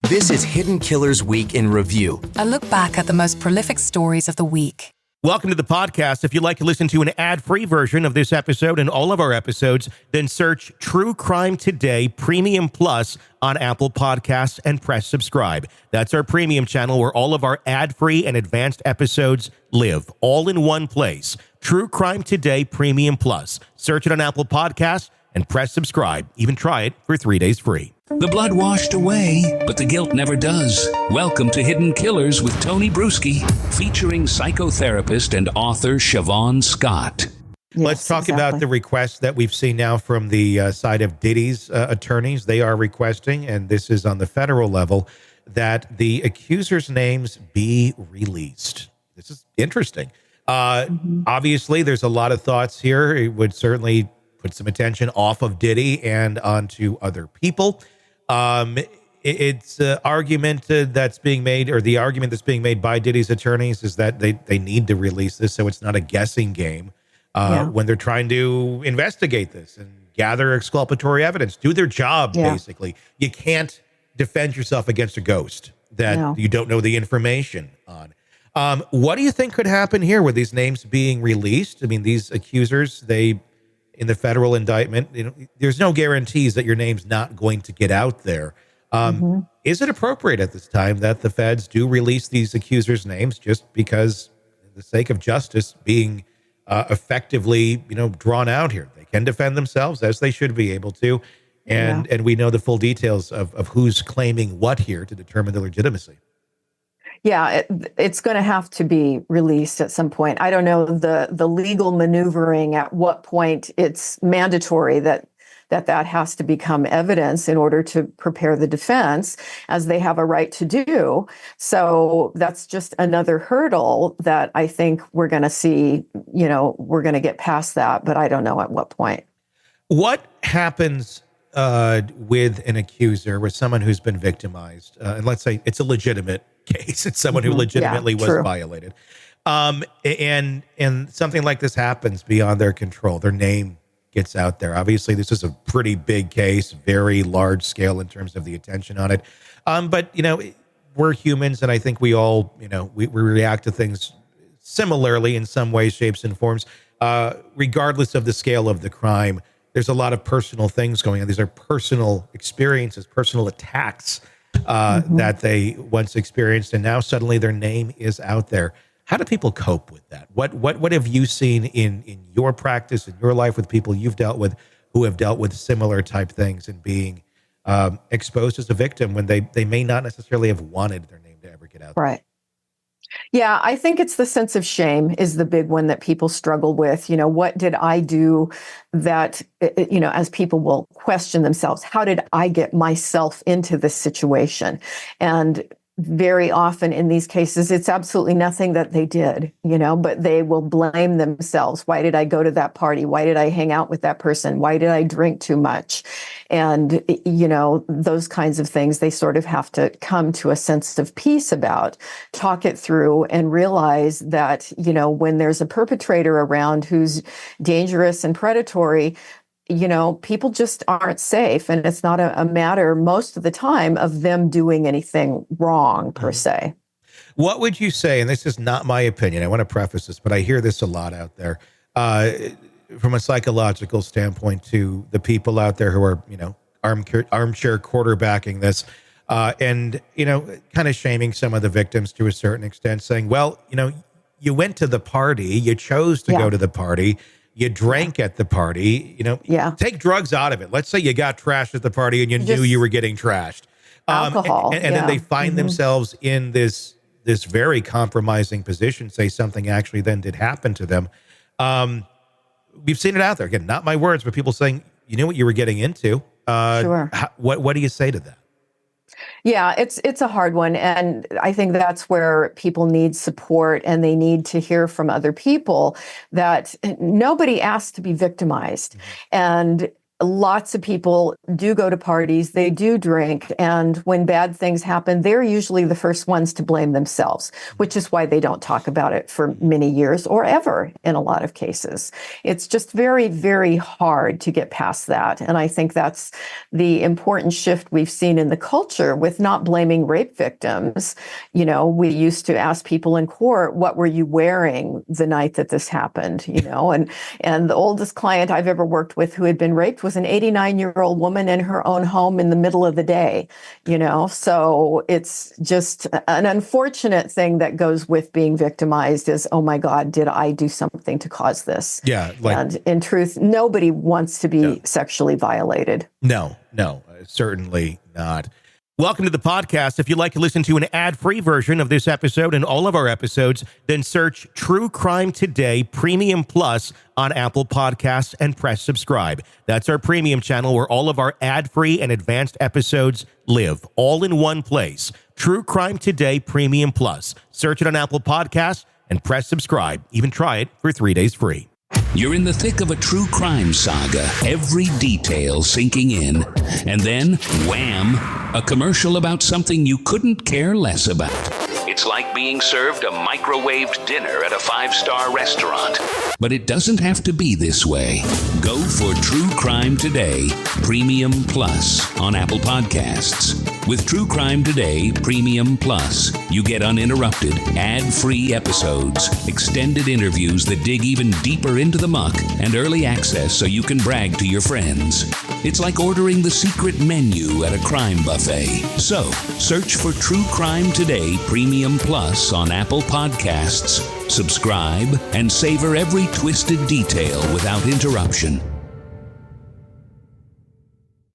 This is Hidden Killers Week in Review. A look back at the most prolific stories of the week. Welcome to the podcast. If you'd like to listen to an ad-free version of this episode and all of our episodes, then search True Crime Today Premium Plus on Apple Podcasts and press subscribe. That's our premium channel where all of our ad-free and advanced episodes live, all in one place. True Crime Today Premium Plus. Search it on Apple Podcasts and press subscribe. Even try it for 3 days free. The blood washed away, but the guilt never does. Welcome to Hidden Killers with Tony Brueski, featuring psychotherapist and author Siobhan Scott. Yes, let's talk about the request that we've seen now from the side of Diddy's attorneys. They are requesting, and this is on the federal level, that the accusers' names be released. This is interesting. Obviously, there's a lot of thoughts here. It would certainly put some attention off of Diddy and onto other people. It's an argument that's being made, or the argument that's being made by Diddy's attorneys is that they need to release this so it's not a guessing game when they're trying to investigate this and gather exculpatory evidence, do their job, basically. You can't defend yourself against a ghost that you don't know the information on. What do you think could happen here with these names being released? I mean, these accusers, in the federal indictment, there's no guarantees that your name's not going to get out there. Is it appropriate at this time that the feds do release these accusers' names just because, for the sake of justice being effectively, drawn out here? They can defend themselves as they should be able to, and we know the full details of who's claiming what here to determine the legitimacy. Yeah, it's going to have to be released at some point. I don't know the legal maneuvering at what point it's mandatory that has to become evidence in order to prepare the defense, as they have a right to do. So that's just another hurdle that I think we're going to see. We're going to get past that, but I don't know at what point. What happens with an accuser, with someone who's been victimized, and let's say it's a legitimate case, it's someone who legitimately was violated, and something like this happens beyond their control, their name gets out there. Obviously, this is a pretty big case, very large scale in terms of the attention on it, but we're humans, and I think we all we react to things similarly in some ways, shapes, and forms, regardless of the scale of the crime. There's a lot of personal things going on. These are personal experiences, personal attacks that they once experienced, and now suddenly their name is out there. How do people cope with that? What have you seen in your practice, in your life, with people you've dealt with who have dealt with similar type things and being exposed as a victim when they may not necessarily have wanted their name to ever get out there? Right. Yeah, I think it's the sense of shame is the big one that people struggle with. What did I do that, as people will question themselves, how did I get myself into this situation? And very often in these cases, it's absolutely nothing that they did, but they will blame themselves. Why did I go to that party? Why did I hang out with that person? Why did I drink too much? And, those kinds of things, they sort of have to come to a sense of peace about, talk it through, and realize that, when there's a perpetrator around who's dangerous and predatory, people just aren't safe. And it's not a matter most of the time of them doing anything wrong per se. What would you say, and this is not my opinion, I want to preface this, but I hear this a lot out there, from a psychological standpoint, to the people out there who are, armchair quarterbacking this, and, kind of shaming some of the victims to a certain extent, saying, well, you went to the party, you chose to go to the party, you drank at the party, take drugs out of it. Let's say you got trashed at the party and you knew you were getting trashed. Alcohol. And then they find themselves in this very compromising position, say something actually then did happen to them. We've seen it out there. Again, not my words, but people saying, you knew what you were getting into. Sure. What do you say to that? Yeah, it's a hard one. And I think that's where people need support, and they need to hear from other people that nobody asked to be victimized. And lots of people do go to parties, they do drink, and when bad things happen, they're usually the first ones to blame themselves, which is why they don't talk about it for many years or ever in a lot of cases. It's just very, very hard to get past that. And I think that's the important shift we've seen in the culture with not blaming rape victims. You know, we used to ask people in court, what were you wearing the night that this happened? You know, and the oldest client I've ever worked with who had been raped was an 89-year-old woman in her own home in the middle of the day, you know. So it's just an unfortunate thing that goes with being victimized is, oh my God, did I do something to cause this? Yeah. And in truth, nobody wants to be sexually violated. No, certainly not. Welcome to the podcast. If you'd like to listen to an ad-free version of this episode and all of our episodes, then search True Crime Today Premium Plus on Apple Podcasts and press subscribe. That's our premium channel where all of our ad-free and advanced episodes live, all in one place. True Crime Today Premium Plus. Search it on Apple Podcasts and press subscribe. Even try it for 3 days free. You're in the thick of a true crime saga, every detail sinking in, and then, wham, a commercial about something you couldn't care less about. It's like being served a microwaved dinner at a 5-star restaurant. But it doesn't have to be this way. Go for True Crime Today Premium Plus on Apple Podcasts. With True Crime Today Premium Plus, you get uninterrupted, ad-free episodes, extended interviews that dig even deeper into the muck, and early access so you can brag to your friends. It's like ordering the secret menu at a crime buffet. So, search for True Crime Today Premium Plus on Apple Podcasts, subscribe, and savor every twisted detail without interruption.